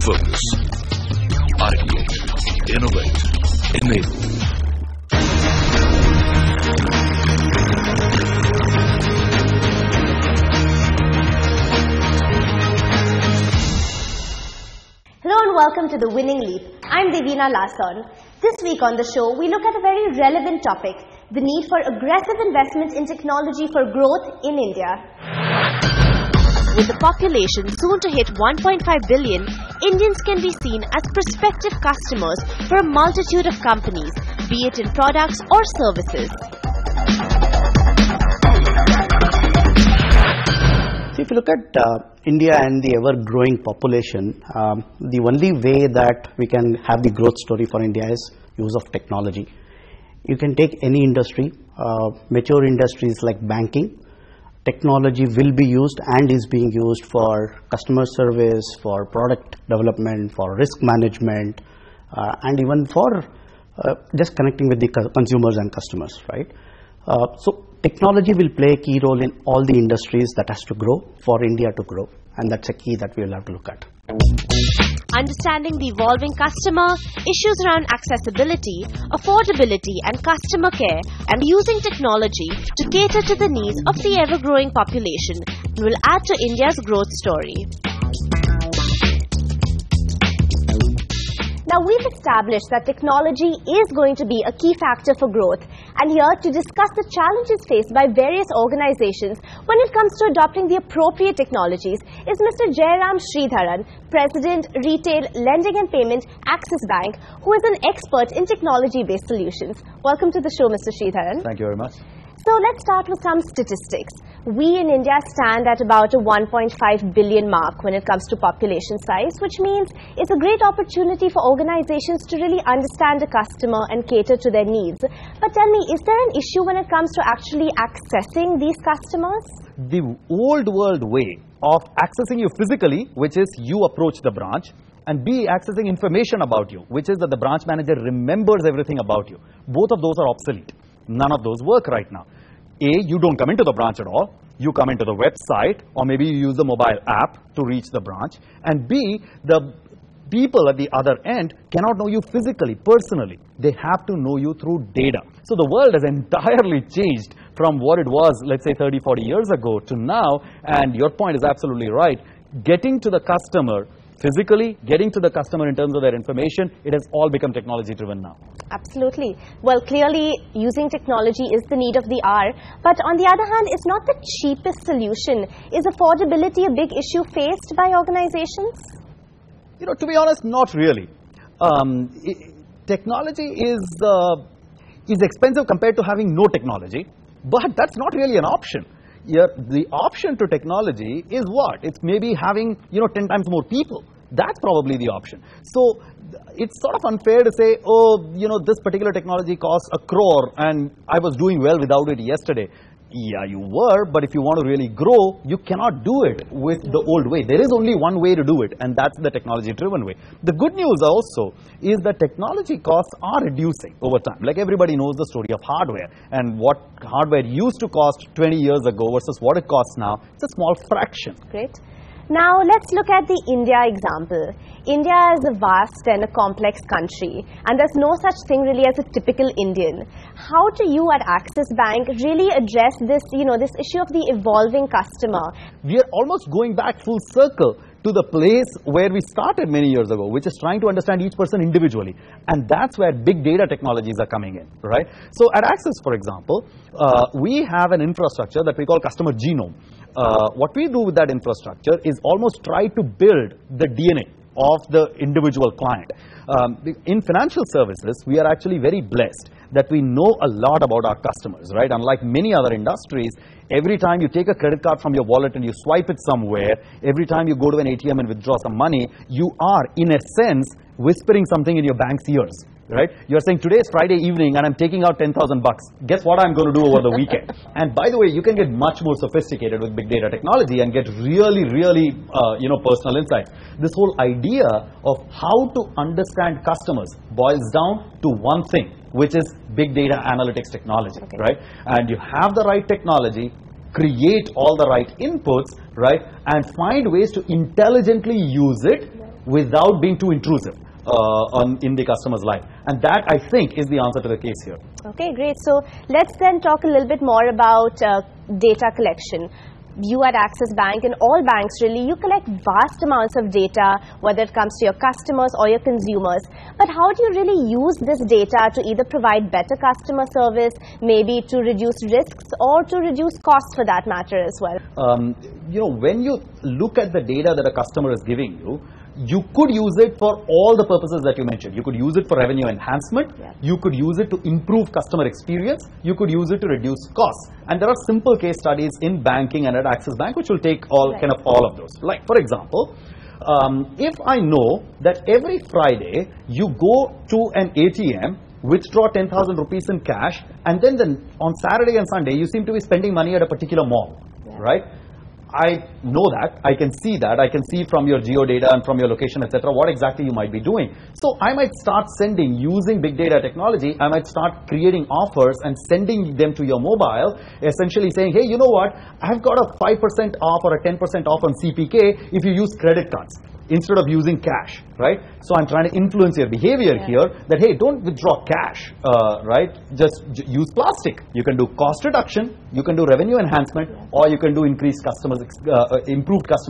Focus. Ideate. Innovate. Enable. Hello and welcome to The Winning Leap. I'm Devina Lasson. This week on the show, we look at a very relevant topic, the need for aggressive investment in technology for growth in India. With the population soon to hit 1.5 billion, Indians can be seen as prospective customers for a multitude of companies, be it in products or services. So if you look at India and the ever-growing population, the only way that we can have the growth story for India is use of technology. You can take any industry, mature industries like banking. Technology will be used and is being used for customer service, for product development, for risk management, and even for just connecting with the consumers and customers, right? So technology will play a key role in all the industries that has to grow for India to grow, and that's a key that we will have to look at. Understanding the evolving customer, issues around accessibility, affordability and customer care, and using technology to cater to the needs of the ever-growing population will add to India's growth story. Now, we've established that technology is going to be a key factor for growth, and here to discuss the challenges faced by various organizations when it comes to adopting the appropriate technologies is Mr. Jairam Sridharan, President, Retail, Lending and Payment, Axis Bank, who is an expert in technology-based solutions. Welcome to the show, Mr. Sridharan. Thank you very much. So let's start with some statistics. We in India stand at about a 1.5 billion mark when it comes to population size, which means it's a great opportunity for organizations to really understand the customer and cater to their needs. But tell me, is there an issue when it comes to actually accessing these customers? The old world way of accessing you physically, which is you approach the branch, and B, accessing information about you, which is that the branch manager remembers everything about you. Both of those are obsolete. None of those work right now. A, you don't come into the branch at all. You come into the website, or maybe you use the mobile app to reach the branch. And B, the people at the other end cannot know you physically, personally. They have to know you through data. So the world has entirely changed from what it was, let's say 30, 40 years ago to now. And your point is absolutely right. Getting to the customer physically, getting to the customer in terms of their information, it has all become technology driven now. Absolutely. Well, clearly using technology is the need of the hour, but on the other hand, it's not the cheapest solution. Is affordability a big issue faced by organizations? You know, to be honest, not really. Technology is expensive compared to having no technology, but that's not really an option. The option to technology is what? It's maybe having, 10 times more people. That's probably the option. So it's sort of unfair to say, oh, this particular technology costs 1 crore and I was doing well without it yesterday. Yeah, you were, but if you want to really grow, you cannot do it with the old way. There is only one way to do it, and that's the technology-driven way. The good news also is that technology costs are reducing over time. Like everybody knows the story of hardware, and what hardware used to cost 20 years ago versus what it costs now, it's a small fraction. Great. Now, let's look at the India example. India is a vast and a complex country, and there's no such thing really as a typical Indian. How do you at Axis Bank really address this, this issue of the evolving customer? We are almost going back full circle to the place where we started many years ago, which is trying to understand each person individually. And that's where big data technologies are coming in, right? So at Axis, for example, we have an infrastructure that we call customer genome. What we do with that infrastructure is almost try to build the DNA of the individual client. In financial services, we are actually very blessed that we know a lot about our customers, right? Unlike many other industries, every time you take a credit card from your wallet and you swipe it somewhere, every time you go to an ATM and withdraw some money, you are, in a sense, whispering something in your bank's ears, right? You're saying, today is Friday evening and I'm taking out 10,000 bucks. Guess what I'm going to do over the weekend? And by the way, you can get much more sophisticated with big data technology and get really, really, personal insights. This whole idea of how to understand customers boils down to one thing, which is big data analytics technology, right? And you have the right technology, create all the right inputs, right? And find ways to intelligently use it without being too intrusive in the customer's life. And that, I think, is the answer to the case here. Okay, great. So let's then talk a little bit more about data collection. You at Axis Bank and all banks really, you collect vast amounts of data, whether it comes to your customers or your consumers. But how do you really use this data to either provide better customer service, maybe to reduce risks or to reduce costs for that matter as well? When you look at the data that a customer is giving you, you could use it for all the purposes that you mentioned. You could use it for revenue enhancement. Yeah. You could use it to improve customer experience. You could use it to reduce costs. And there are simple case studies in banking and at Axis Bank which will take all of those. Like, for example, if I know that every Friday you go to an ATM, withdraw 10,000 rupees in cash, and then on Saturday and Sunday you seem to be spending money at a particular mall, right? I know that, I can see that, I can see from your geo data and from your location, etc., what exactly you might be doing. So I might start sending, using big data technology, I might start creating offers and sending them to your mobile, essentially saying, hey, you know what, I've got a 5% off or a 10% off on CPK if you use credit cards instead of using cash, right? So I'm trying to influence your behavior here that, hey, don't withdraw cash, right? Just use plastic. You can do cost reduction, you can do revenue enhancement, or you can do improved customer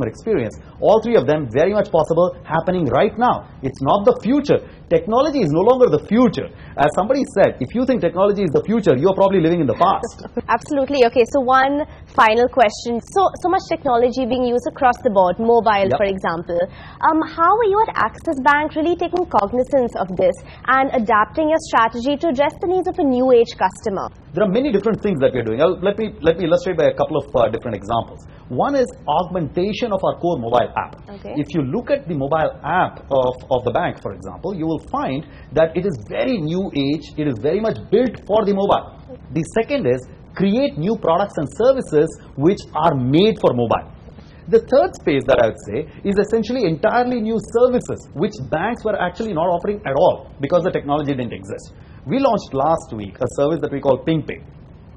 experience. All three of them very much possible, happening right now. It's not the future. Technology is no longer the future. As somebody said, if you think technology is the future, you're probably living in the past. Absolutely. Okay, so one final question. So much technology being used across the board, mobile, for example. How are you at Axis Bank really taking cognizance of this and adapting your strategy to address the needs of a new age customer? There are many different things that we're doing. Let me illustrate by a couple of different examples. One is augmentation of our core mobile app. Okay. If you look at the mobile app of the bank, for example, you will find that it is very new age. It is very much built for the mobile. The second is create new products and services which are made for mobile. The third space that I would say is essentially entirely new services which banks were actually not offering at all because the technology didn't exist. We launched last week a service that we call PingPay.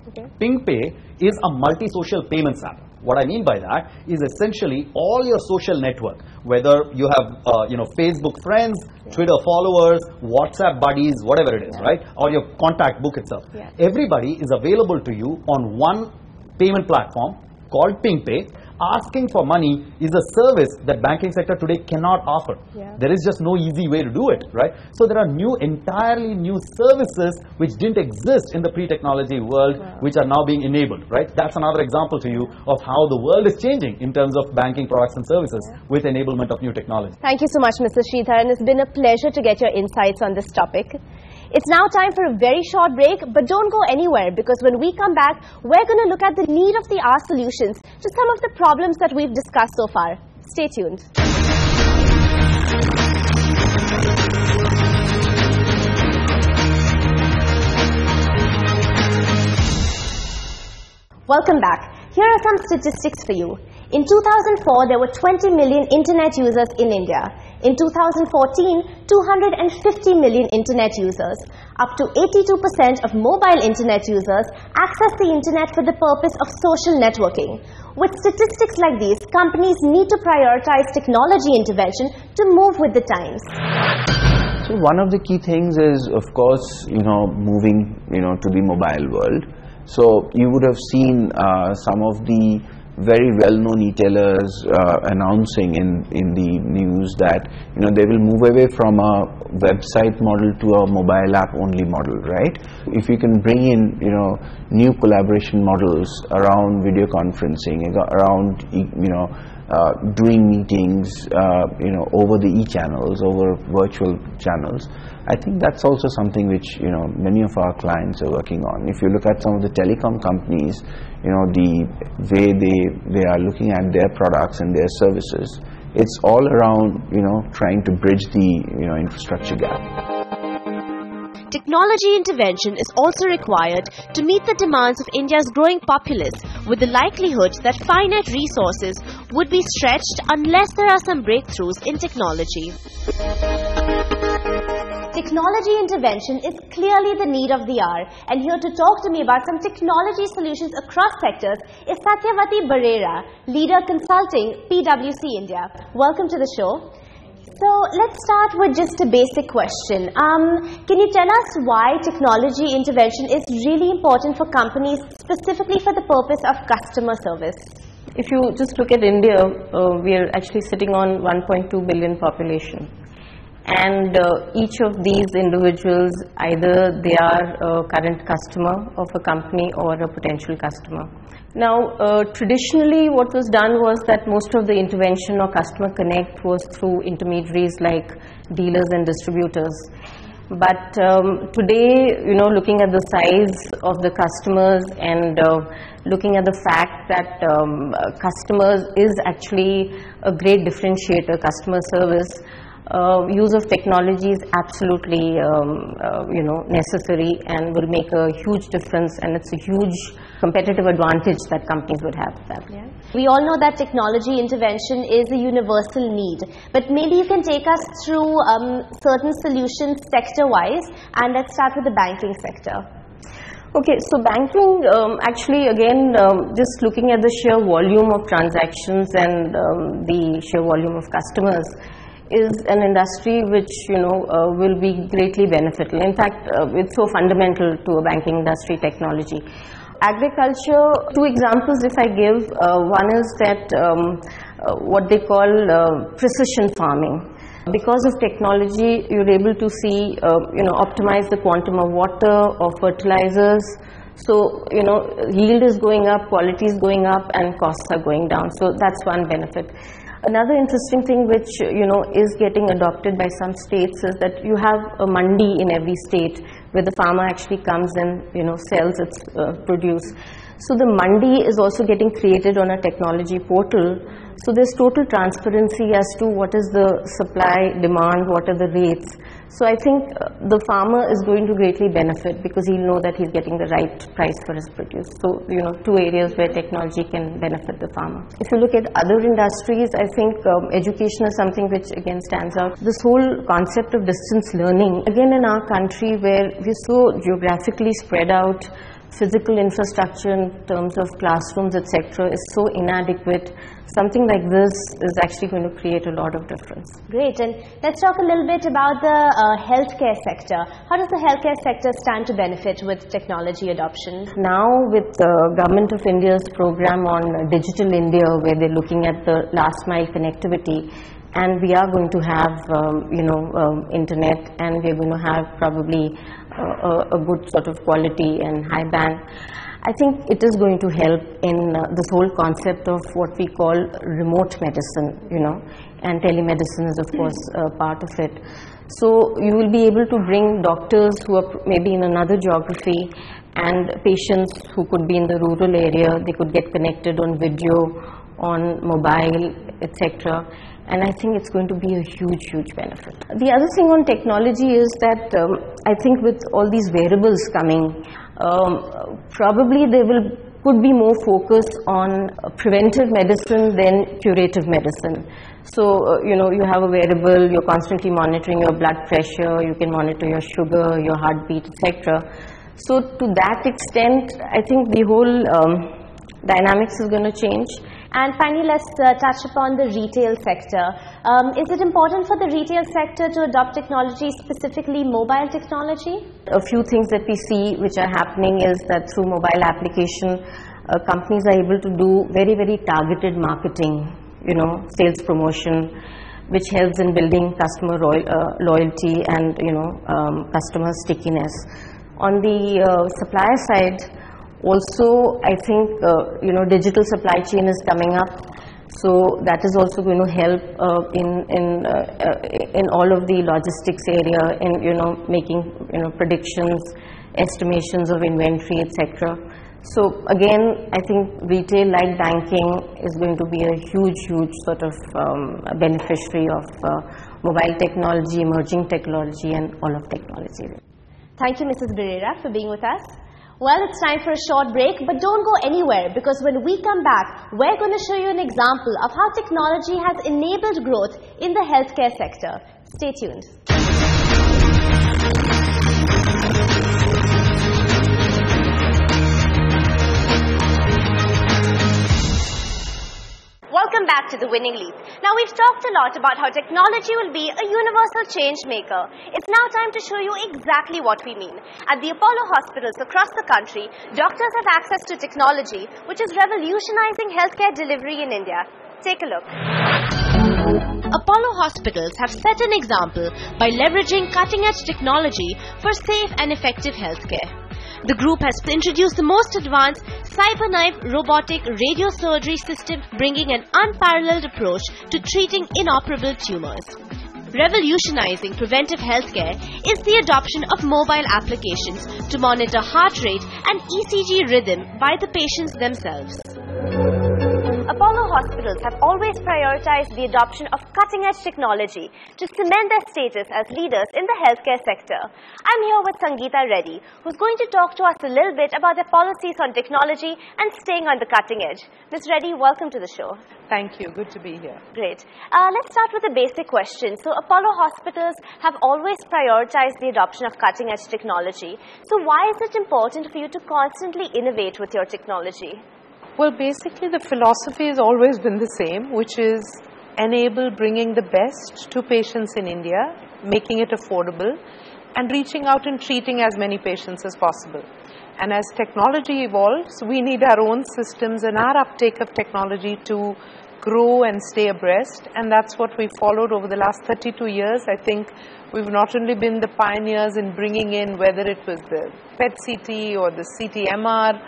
Okay. PingPay is a multi-social payments app. What I mean by that is essentially all your social network, whether you have Facebook friends, Twitter followers, WhatsApp buddies, whatever it is, right? Or your contact book itself. Yeah. Everybody is available to you on one payment platform called PingPay. Asking for money is a service that banking sector today cannot offer. Yeah. There is just no easy way to do it, right? So there are entirely new services which didn't exist in the pre-technology world, which are now being enabled, right? That's another example to you of how the world is changing in terms of banking products and services with enablement of new technology. Thank you so much, Mr. Sridharan. It's been a pleasure to get your insights on this topic. It's now time for a very short break, but don't go anywhere because when we come back, we're going to look at the need of the hour solutions to some of the problems that we've discussed so far. Stay tuned. Welcome back. Here are some statistics for you. In 2004, there were 20 million internet users in India. In 2014, 250 million internet users. Up to 82% of mobile internet users access the internet for the purpose of social networking. With statistics like these, companies need to prioritize technology intervention to move with the times. So one of the key things is, of course, moving, to the mobile world. So you would have seen some of the very well-known e-tailers announcing in the news that they will move away from a website model to a mobile app only model, right? If you can bring in new collaboration models around video conferencing, around doing meetings over the e-channels, over virtual channels, I think that's also something which many of our clients are working on. If you look at some of the telecom companies, the way they are looking at their products and their services, it's all around trying to bridge the infrastructure gap. Technology intervention is also required to meet the demands of India's growing populace, with the likelihood that finite resources would be stretched unless there are some breakthroughs in technology. Technology intervention is clearly the need of the hour, and here to talk to me about some technology solutions across sectors is Satyavati Barera, Leader Consulting, PwC India. Welcome to the show. So let's start with just a basic question. Can you tell us why technology intervention is really important for companies, specifically for the purpose of customer service? If you just look at India, we are actually sitting on 1.2 billion population. And each of these individuals, either they are a current customer of a company or a potential customer. Now, traditionally what was done was that most of the intervention or customer connect was through intermediaries like dealers and distributors. But today, looking at the size of the customers and looking at the fact that customers is actually a great differentiator, customer service, use of technology is absolutely necessary and will make a huge difference, and it's a huge competitive advantage that companies would have. Yeah. We all know that technology intervention is a universal need, but maybe you can take us through certain solutions sector-wise, and let's start with the banking sector. Okay, so banking, actually again, just looking at the sheer volume of transactions and the sheer volume of customers, is an industry which will be greatly beneficial. In fact, it's so fundamental to a banking industry technology. Agriculture, two examples if I give, one is that what they call precision farming. Because of technology, you're able to see, optimize the quantum of water or fertilizers. So, yield is going up, quality is going up, and costs are going down. So that's one benefit. Another interesting thing which is getting adopted by some states is that you have a mandi in every state where the farmer actually comes and sells its produce. So the mandi is also getting created on a technology portal. So there's total transparency as to what is the supply, demand, what are the rates. So I think the farmer is going to greatly benefit because he'll know that he's getting the right price for his produce. So, two areas where technology can benefit the farmer. If you look at other industries, I think education is something which again stands out. This whole concept of distance learning, again in our country where we're so geographically spread out, physical infrastructure in terms of classrooms, etc., is so inadequate. Something like this is actually going to create a lot of difference. Great, and let's talk a little bit about the healthcare sector. How does the healthcare sector stand to benefit with technology adoption? Now with the Government of India's program on Digital India, where they're looking at the last mile connectivity, and we are going to have internet, and we're going to have probably a good sort of quality and high band. I think it is going to help in this whole concept of what we call remote medicine, and telemedicine is of course part of it. So you will be able to bring doctors who are maybe in another geography and patients who could be in the rural area. They could get connected on video, on mobile, etc. And I think it's going to be a huge, huge benefit. The other thing on technology is that I think with all these wearables coming, probably there could be more focus on preventive medicine than curative medicine. So, you have a wearable, you're constantly monitoring your blood pressure, you can monitor your sugar, your heartbeat, etc. So to that extent, I think the whole dynamics is going to change. And finally, let's touch upon the retail sector. Is it important for the retail sector to adopt technology, specifically mobile technology? A few things that we see which are happening is that through mobile application, companies are able to do very, very targeted marketing, sales promotion, which helps in building customer loyalty and, customer stickiness. On the supplier side, also, I think, digital supply chain is coming up, so that is also going to help in all of the logistics area, in making predictions, estimations of inventory, etc. So again, I think retail, like banking, is going to be a huge, huge sort of beneficiary of mobile technology, emerging technology, and all of technology. Thank you, Mrs. Birera, for being with us. Well, it's time for a short break, but don't go anywhere, because when we come back, we're going to show you an example of how technology has enabled growth in the healthcare sector. Stay tuned. Welcome back to The Winning Leap. Now, we've talked a lot about how technology will be a universal change maker. It's now time to show you exactly what we mean. At the Apollo hospitals across the country, doctors have access to technology, which is revolutionizing healthcare delivery in India. Take a look. Apollo hospitals have set an example by leveraging cutting-edge technology for safe and effective healthcare. The group has introduced the most advanced CyberKnife robotic radiosurgery system, bringing an unparalleled approach to treating inoperable tumors. Revolutionizing preventive healthcare is the adoption of mobile applications to monitor heart rate and ECG rhythm by the patients themselves. Apollo hospitals have always prioritized the adoption of cutting-edge technology to cement their status as leaders in the healthcare sector. I'm here with Sangita Reddy, who's going to talk to us a little bit about their policies on technology and staying on the cutting edge. Ms. Reddy, welcome to the show. Thank you. Good to be here. Great. Let's start with a basic question. So Apollo hospitals have always prioritized the adoption of cutting-edge technology. So why is it important for you to constantly innovate with your technology? Well, basically the philosophy has always been the same, which is enable bringing the best to patients in India, making it affordable, and reaching out and treating as many patients as possible. And as technology evolves, we need our own systems and our uptake of technology to grow and stay abreast, and that's what we followed over the last 32 years. I think we've not only been the pioneers in bringing in, whether it was the PET-CT or the CT-MR,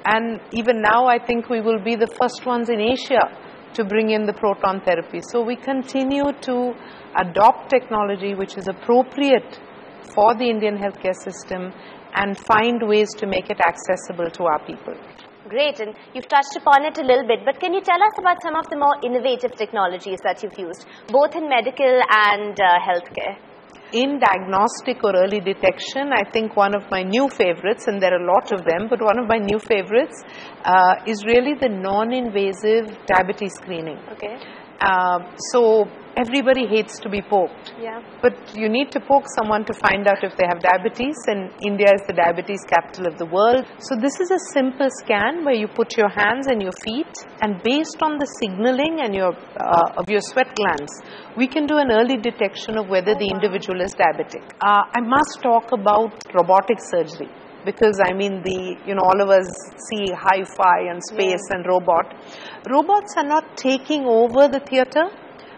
and even now I think we will be the first ones in Asia to bring in the proton therapy. So we continue to adopt technology which is appropriate for the Indian healthcare system and find ways to make it accessible to our people. Great, and you've touched upon it a little bit, but can you tell us about some of the more innovative technologies that you've used, both in medical and healthcare? In diagnostic or early detection, I think one of my new favorites, and there are a lot of them, but one of my new favorites is really the non-invasive diabetes screening. Okay. So everybody hates to be poked, but you need to poke someone to find out if they have diabetes, and India is the diabetes capital of the world. So this is a simple scan where you put your hands and your feet, and based on the signaling and of your sweat glands, we can do an early detection of whether the individual is diabetic. I must talk about robotic surgery, because I mean all of us see hi-fi and space and robot. Robots are not taking over the theater,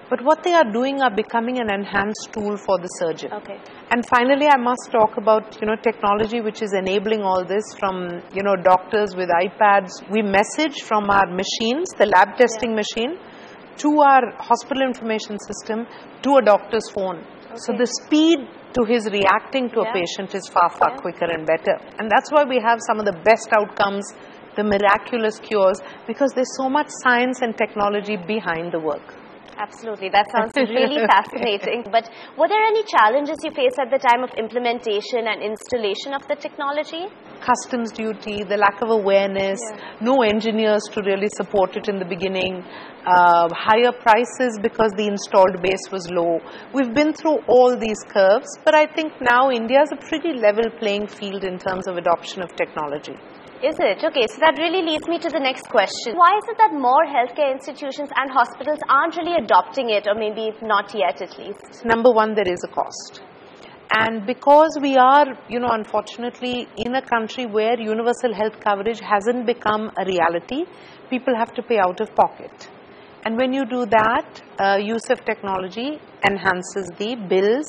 but what they are doing are becoming an enhanced tool for the surgeon. Okay. And finally, I must talk about technology which is enabling all this, from doctors with iPads. We message from our machines, the lab testing machine, to our hospital information system, to a doctor's phone. Okay. So the speed to his reacting to a patient is far quicker and better. And that's why we have some of the best outcomes, the miraculous cures, because there's so much science and technology behind the work. Absolutely. That sounds really fascinating. But were there any challenges you faced at the time of implementation and installation of the technology? Customs duty, the lack of awareness, no engineers to really support it in the beginning, higher prices because the installed base was low. We've been through all these curves, but I think now India is a pretty level playing field in terms of adoption of technology. Is it? Okay, so that really leads me to the next question. Why is it that more healthcare institutions and hospitals aren't really adopting it, or maybe not yet at least? Number one, there is a cost. And because we are, unfortunately in a country where universal health coverage hasn't become a reality, people have to pay out of pocket. And when you do that, use of technology enhances the bills,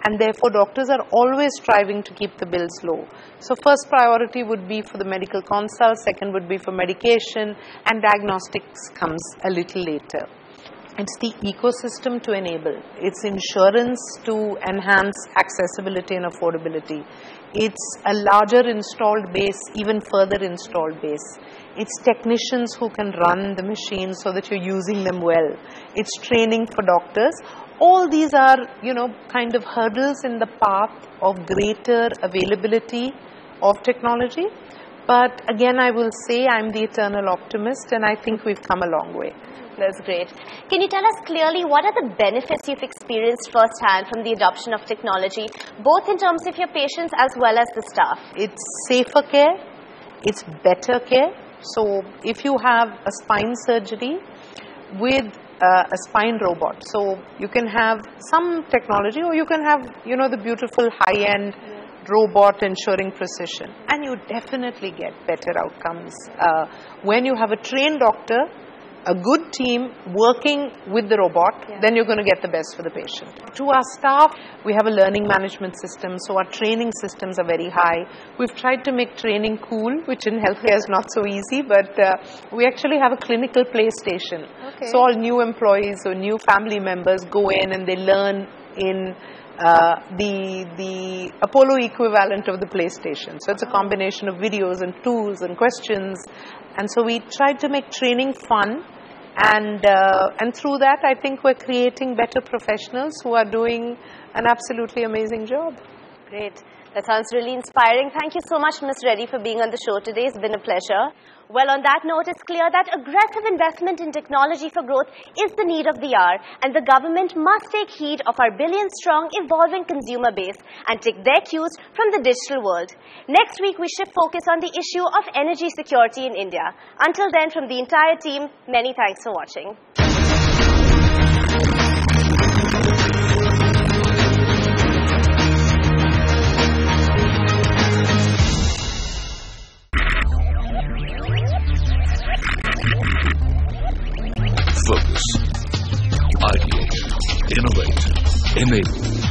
and therefore doctors are always striving to keep the bills low. So first priority would be for the medical consult, second would be for medication, and diagnostics comes a little later. It's the ecosystem to enable. It's insurance to enhance accessibility and affordability. It's a larger installed base, even further installed base. It's technicians who can run the machines so that you're using them well. It's training for doctors. All these are, kind of hurdles in the path of greater availability of technology. But again, I will say I'm the eternal optimist, and I think we've come a long way. That's great. Can you tell us clearly what are the benefits you've experienced firsthand from the adoption of technology, both in terms of your patients as well as the staff? It's safer care, it's better care, So if you have a spine surgery with a spine robot, so you can have some technology, or you can have, you know, the beautiful high-end robot ensuring precision, and you definitely get better outcomes when you have a trained doctor, a good team working with the robot. Then you're going to get the best for the patient. To our staff, we have a learning management system, so our training systems are very high. We've tried to make training cool, which in healthcare is not so easy, but we actually have a clinical PlayStation. So all new employees or new family members go in and they learn in the Apollo equivalent of the PlayStation. So it's a combination of videos and tools and questions, and so we tried to make training fun, and through that I think we're creating better professionals who are doing an absolutely amazing job. Great. That sounds really inspiring. Thank you so much, Ms. Reddy, for being on the show today. It's been a pleasure. Well, on that note, it's clear that aggressive investment in technology for growth is the need of the hour, and the government must take heed of our billion-strong, evolving consumer base and take their cues from the digital world. Next week, we shift focus on the issue of energy security in India. Until then, from the entire team, many thanks for watching. Focus, ideate, innovate, enable.